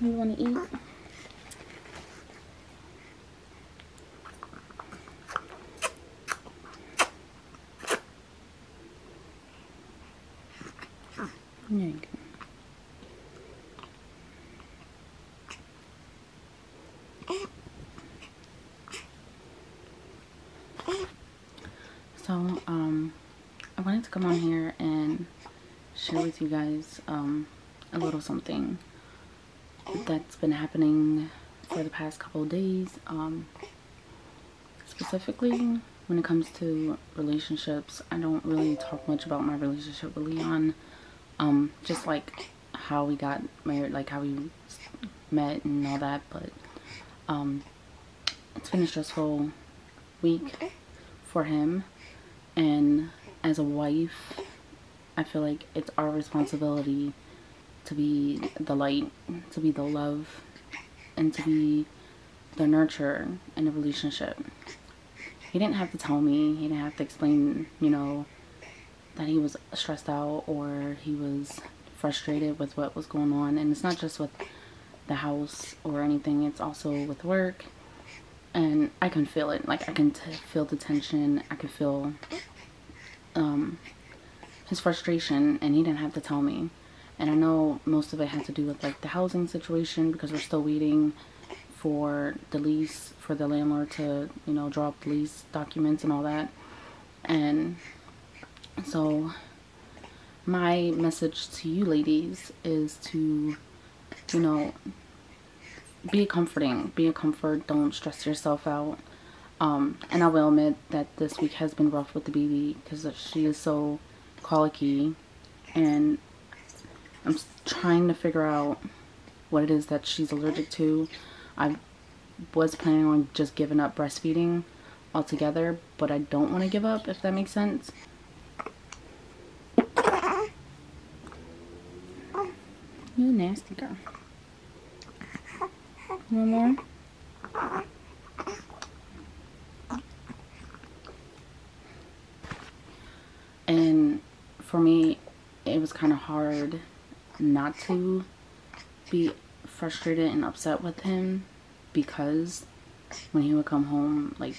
You want to eat? There you go. So, I wanted to come on here and share with you guys a little something that's been happening for the past couple of days. Specifically, when it comes to relationships, I don't really talk much about my relationship with Leon. Just like how we got married, like how we met and all that, but it's been a stressful week for him, and as a wife, I feel like it's our responsibility to be the light, to be the love, and to be the nurture in a relationship. He didn't have to tell me, he didn't have to explain, you know, that he was stressed out or he was frustrated with what was going on. And it's not just with the house or anything, it's also with work. And I can feel it, like I can feel the tension, I could feel his frustration, and he didn't have to tell me. And I know most of it had to do with like the housing situation, because we're still waiting for the lease, for the landlord to, you know, draw up the lease documents and all that. And so my message to you ladies is to, you know, be comforting, be a comfort, don't stress yourself out. And I will admit that this week has been rough with the baby, because she is so colicky, and I'm trying to figure out what it is that she's allergic to. I was planning on just giving up breastfeeding altogether, but I don't want to give up, if that makes sense. You nasty girl. One more? And for me, it was kind of hard not to be frustrated and upset with him, because when he would come home, like,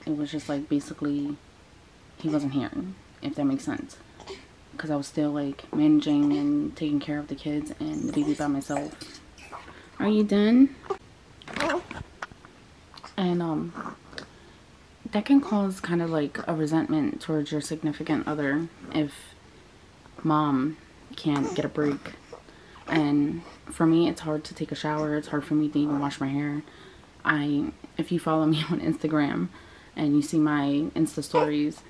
it was just like basically he wasn't here, if that makes sense, because I was still like managing and taking care of the kids and the baby by myself. Are you done? And that can cause kind of like a resentment towards your significant other if mom can't get a break. And for me, it's hard to take a shower. It's hard for me to even wash my hair. If you follow me on Instagram and you see my Insta stories,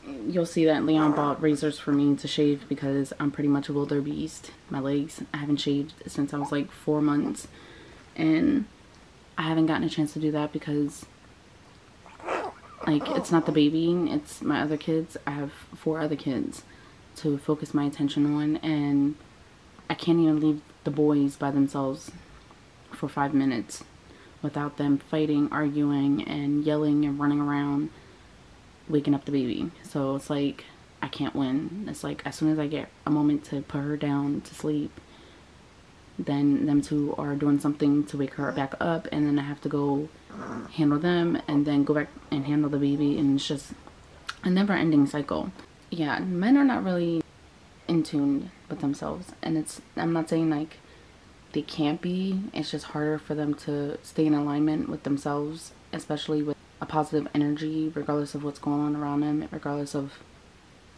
you'll see that Leon bought razors for me to shave, because I'm pretty much a wildebeest. My legs, I haven't shaved since I was like 4 months, and I haven't gotten a chance to do that because, like, it's not the baby, it's my other kids. I have 4 other kids to focus my attention on, and I can't even leave the boys by themselves for 5 minutes without them fighting, arguing, and yelling and running around, waking up the baby. So it's like, I can't win. It's like, as soon as I get a moment to put her down to sleep, then them two are doing something to wake her back up, and then I have to go handle them and then go back and handle the baby, and it's just a never-ending cycle. Yeah, men are not really in tune with themselves, and I'm not saying like they can't be, it's just harder for them to stay in alignment with themselves, especially with a positive energy, regardless of what's going on around them, regardless of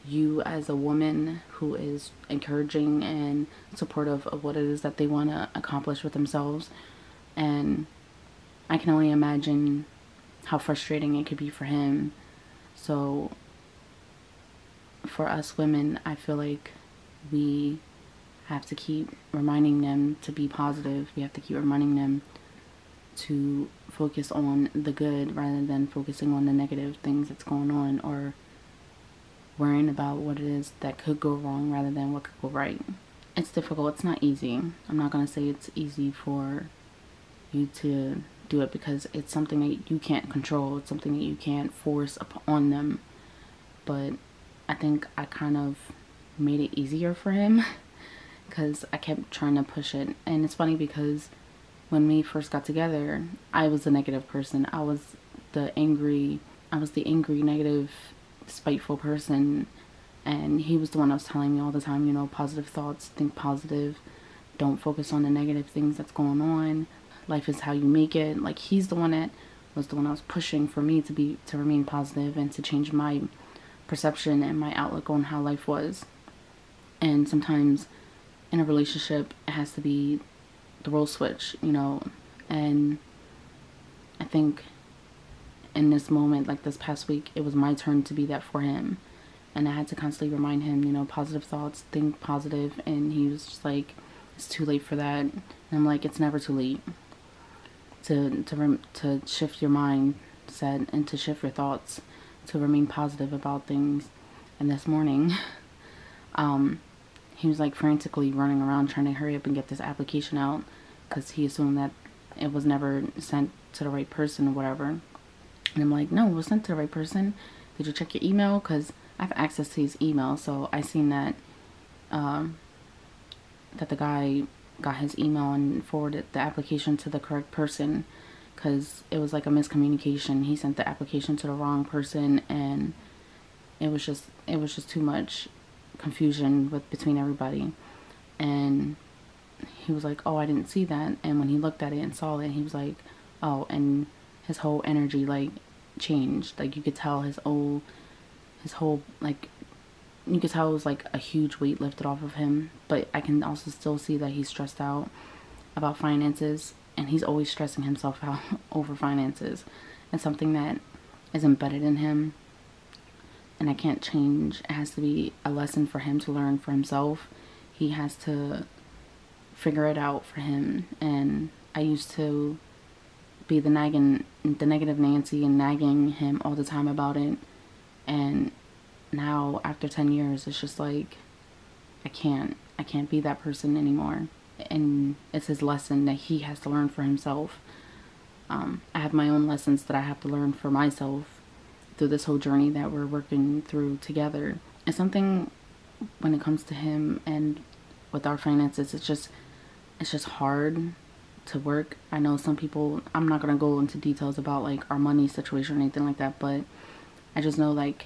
you as a woman who is encouraging and supportive of what it is that they want to accomplish with themselves. And I can only imagine how frustrating it could be for him. So for us women, I feel like we have to keep reminding them to be positive. We have to keep reminding them to focus on the good rather than focusing on the negative things that's going on, or worrying about what it is that could go wrong rather than what could go right. It's difficult. It's not easy. I'm not going to say it's easy for you to do it, because it's something that you can't control. It's something that you can't force upon them. But I think I kind of made it easier for him, because I kept trying to push it. And it's funny because when we first got together, I was the negative person. I was the angry, negative, spiteful person. And he was the one that was telling me all the time, you know, positive thoughts, think positive, don't focus on the negative things that's going on. Life is how you make it. Like, he's the one that was pushing for me to remain positive and to change my perception and my outlook on how life was. And sometimes in a relationship, it has to be the role switch, you know. And I think in this moment, like this past week, it was my turn to be that for him. And I had to constantly remind him, you know, positive thoughts, think positive. And he was just like, it's too late for that. And I'm like, it's never too late to shift your mindset and to shift your thoughts, to remain positive about things. And this morning, he was like frantically running around trying to hurry up and get this application out because he assumed that it was never sent to the right person or whatever. And I'm like, no, it was sent to the right person. Did you check your email? Because I have access to his email, so I seen that that the guy got his email and forwarded the application to the correct person, because it was like a miscommunication. He sent the application to the wrong person, and it was just too much confusion between everybody. And he was like, oh, I didn't see that. And when he looked at it and saw it, he was like, oh, and his whole energy like changed. Like, you could tell his whole like, you could tell it was like a huge weight lifted off of him. But I can also still see that he's stressed out about finances, and he's always stressing himself out over finances. It's something that is embedded in him, and I can't change. It has to be a lesson for him to learn for himself. He has to figure it out for him. And I used to be the negative Nancy and nagging him all the time about it. And now, after 10 years, it's just like, I can't be that person anymore. And it's his lesson that he has to learn for himself. I have my own lessons that I have to learn for myself through this whole journey that we're working through together. It's something when it comes to him and with our finances, it's just hard to work. I know some people, I'm not going to go into details about like our money situation or anything like that, but I just know like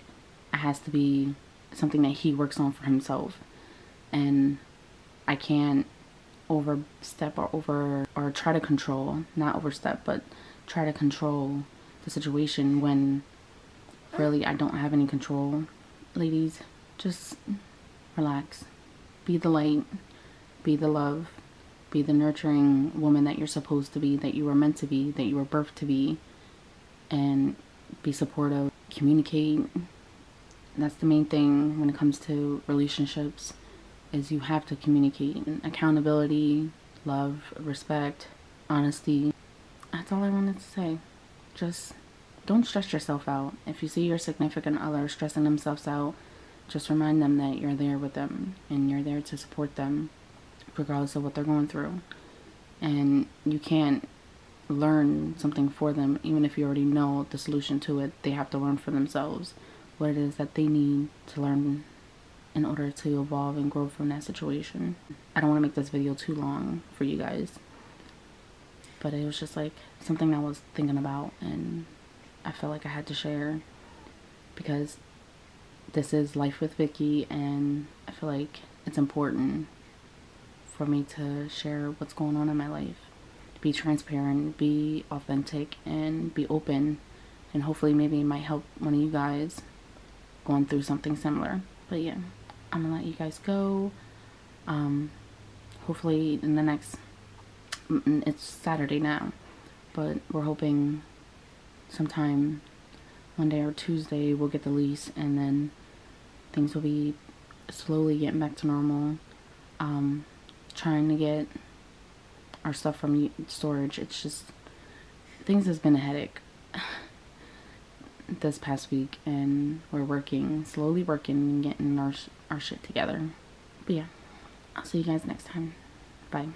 it has to be something that he works on for himself. And I can't overstep or try to control, not overstep, but try to control the situation when really I don't have any control. Ladies, just relax. Be the light, be the love, be the nurturing woman that you're supposed to be, that you were meant to be, that you were birthed to be, and be supportive. Communicate. That's the main thing when it comes to relationships, is you have to communicate. Accountability, love, respect, honesty. That's all I wanted to say. Just don't stress yourself out. If you see your significant other stressing themselves out, just remind them that you're there with them and you're there to support them regardless of what they're going through. And you can't learn something for them even if you already know the solution to it. They have to learn for themselves what it is that they need to learn in order to evolve and grow from that situation. I don't want to make this video too long for you guys, but it was just like something I was thinking about, and I felt like I had to share because this is Life with Vicki, and I feel like it's important for me to share what's going on in my life. Be transparent, be authentic, and be open, and hopefully maybe it might help one of you guys going through something similar. But yeah, I'm gonna let you guys go. Hopefully in the next, it's Saturday now, but we're hoping sometime Monday or Tuesday we'll get the lease, and then things will be slowly getting back to normal. Trying to get our stuff from storage, it's just, things has been a headache this past week, and we're slowly working and getting our shit together. But yeah, I'll see you guys next time. Bye.